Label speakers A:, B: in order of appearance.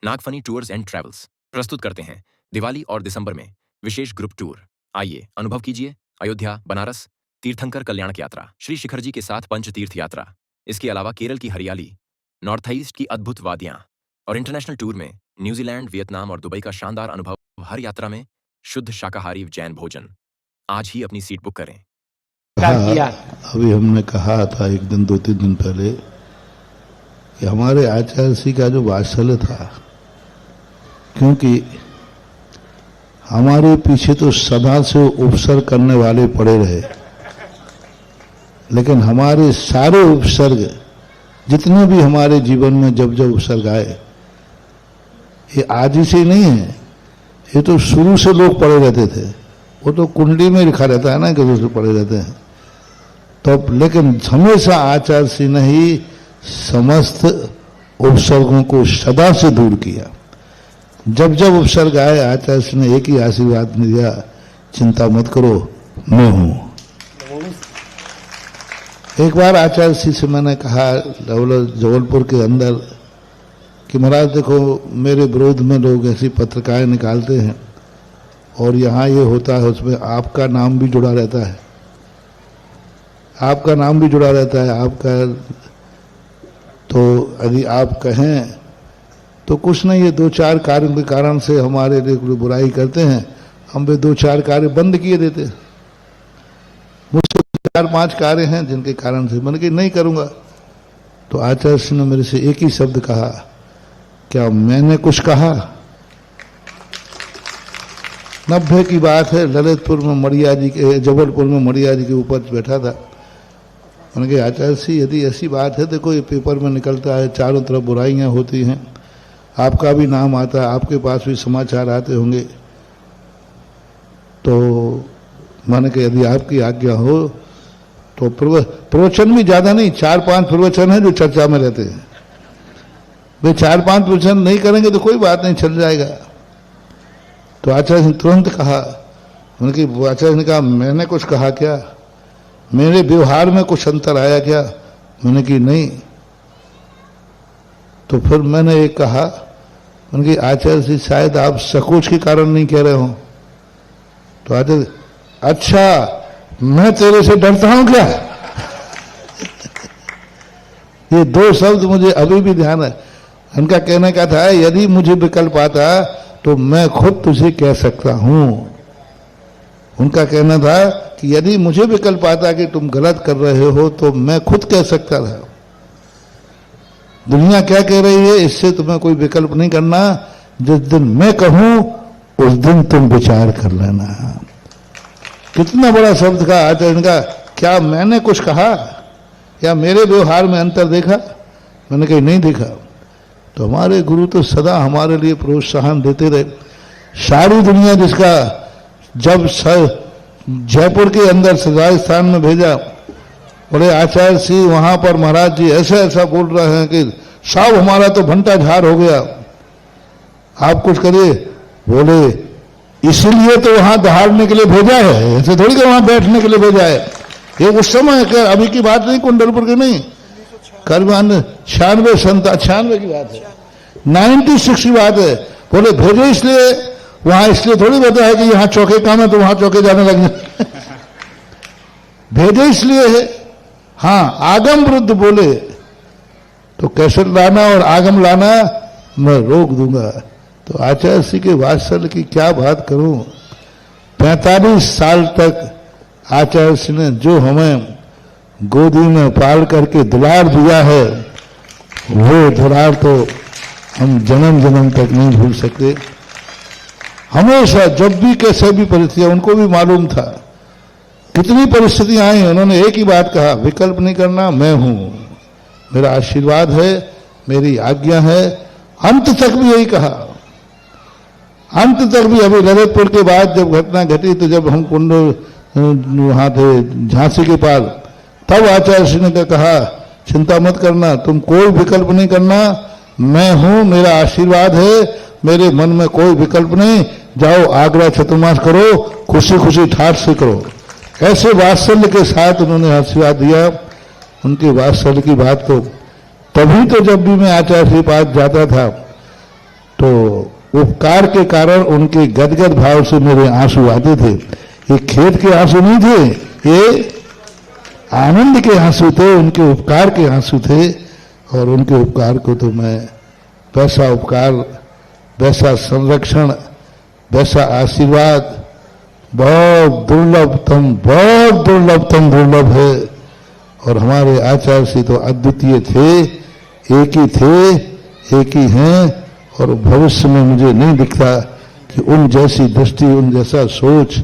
A: Nagphani tours and travels प्रस्तुत करते हैं दिवाली और दिसंबर में विशेष ग्रुप टूर। आइए अनुभव कीजिए अयोध्या, बनारस, तीर्थंकर कल्याणक यात्रा, श्री शिखर जी के साथ पंच तीर्थ यात्रा। इसके अलावा केरल की हरियाली, नॉर्थ ईस्ट की अद्भुत वादियां और इंटरनेशनल टूर में न्यूजीलैंड, वियतनाम और दुबई का शानदार अनुभव। हर यात्रा में शुद्ध शाकाहारी जैन भोजन। आज ही अपनी सीट बुक करें।
B: अभी हमने कहा था एक दिन 2-3 दिन पहले कि हमारे आचार्य श्री का जो वात्सल्य था, क्योंकि हमारे पीछे तो सदा से उपसर्ग करने वाले पड़े रहे, लेकिन हमारे सारे उपसर्ग जितने भी हमारे जीवन में जब जब उपसर्ग आए, ये आज ही से नहीं है, ये तो शुरू से लोग पड़े रहते थे। वो तो कुंडली में लिखा रहता है ना कि दूसरे पड़े रहते हैं, तो लेकिन हमेशा आचार्य श्री ने ही समस्त उपसर्गों को सदा से दूर किया। जब जब उपसर्ग आए, आचार्य श्री ने एक ही आशीर्वाद दिया, चिंता मत करो, मैं हूं। एक बार आचार्य श्री से मैंने कहा जबलपुर के अंदर कि महाराज देखो, मेरे विरोध में लोग ऐसी पत्रिकाएं निकालते हैं और यहाँ ये होता है, उसमें आपका नाम भी जुड़ा रहता है, आपका नाम भी जुड़ा रहता है आपका। तो यदि आप कहें तो कुछ नहीं, ये 2-4 कार्यों के कारण से हमारे लिए बुराई करते हैं, हम भी 2-4 कार्य बंद किए देते हैं। मुझसे 4-5 कार्य हैं जिनके कारण से मैंने कि नहीं करूंगा। तो आचार्य श्री ने मेरे से एक ही शब्द कहा, क्या मैंने कुछ कहा? 90 की बात है, ललितपुर में मड़िया जी के, जबलपुर में मड़िया जी के ऊपर बैठा था। मैंने कहा आचार्य श्री, यदि ऐसी बात है, देखो ये पेपर में निकलता है, चारों तरफ बुराइयां होती हैं, आपका भी नाम आता है, आपके पास भी समाचार आते होंगे, तो मैंने कहा यदि आपकी आज्ञा हो तो प्रवचन भी ज्यादा नहीं, 4-5 प्रवचन है जो चर्चा में रहते हैं, वे 4-5 प्रवचन नहीं करेंगे तो कोई बात नहीं, चल जाएगा। तो आचार्य ने तुरंत कहा, उनकी आचार्य ने कहा मैंने कुछ कहा क्या? मेरे व्यवहार में कुछ अंतर आया क्या? मैंने कि नहीं। तो फिर मैंने एक कहा, उनकी आचार्य से शायद आप संकोच के कारण नहीं कह रहे हो। तो आचार्य, अच्छा मैं तेरे से डरता हूं क्या? ये 2 शब्द मुझे अभी भी ध्यान है। उनका कहने का था, यदि मुझे विकल्प आता तो मैं खुद तुझे कह सकता हूं। उनका कहना था कि यदि मुझे विकल्प आता कि तुम गलत कर रहे हो तो मैं खुद कह सकता था। दुनिया क्या कह रही है, इससे तुम्हें कोई विकल्प नहीं करना, जिस दिन मैं कहूं उस दिन तुम विचार कर लेना। कितना बड़ा शब्द का आचार्य का, क्या मैंने कुछ कहा या मेरे व्यवहार में अंतर देखा? मैंने कहीं नहीं देखा। तो हमारे गुरु तो सदा हमारे लिए प्रोत्साहन देते रहे। सारी दुनिया जिसका, जब जयपुर के अंदर से राजस्थान में भेजा, बोले आचार्य श्री वहां पर महाराज जी ऐसा ऐसा बोल रहे हैं कि साहब हमारा तो घंटा झार हो गया, आप कुछ करिए। बोले इसीलिए तो वहां दहाड़ने के लिए भेजा है, ऐसे थोड़ी कि वहां बैठने के लिए भेजा है। ये उस समय अभी की बात नहीं, कुंडलपुर की नहीं, करीब 96 की बात है, 96 की बात है। बोले भेजे इसलिए वहां, इसलिए थोड़ी बता है कि यहां चौके काम है तो वहां चौके जाने लग जाए। भेजे इसलिए है। हाँ, आगम वृद्ध बोले तो कैसे लाना और आगम लाना मैं रोक दूंगा। तो आचार्य श्री के वात्सल्य की क्या बात करूं। 45 साल तक आचार्य श्री ने जो हमें गोदी में पाल करके दुलार दिया है, वो दुलार तो हम जन्म जन्म तक नहीं भूल सकते। हमेशा जब भी कैसे भी परिस्थितियां, उनको भी मालूम था कितनी परिस्थितियां आई, उन्होंने एक ही बात कहा, विकल्प नहीं करना, मैं हूं, मेरा आशीर्वाद है, मेरी आज्ञा है। अंत तक भी यही कहा, अंत तक भी। अभी ललितपुर के बाद जब घटना घटी, तो जब हम कुंड वहां थे झांसी के पार, तब आचार्य श्री ने कहा चिंता मत करना, तुम कोई विकल्प नहीं करना, मैं हूं, मेरा आशीर्वाद है, मेरे मन में कोई विकल्प नहीं, जाओ आगरा चतुर्मास करो, खुशी खुशी ठाठ से करो। ऐसे वात्सल्य के साथ उन्होंने आशीर्वाद दिया। उनके वात्सल्य की बात तो तभी तो जब भी मैं आचार्य के पास जाता था तो उपकार के कारण उनके गदगद भाव से मेरे आंसू आते थे। ये खेत के आंसू नहीं थे, ये आनंद के आंसू थे, उनके उपकार के आंसू थे। और उनके उपकार को तो मैं वैसा उपकार, वैसा संरक्षण, वैसा आशीर्वाद बहुत दुर्लभ है। और हमारे आचार्य श्री तो अद्वितीय थे, एक ही थे, एक ही हैं। और भविष्य में मुझे नहीं दिखता कि उन जैसी दृष्टि, उन जैसा सोच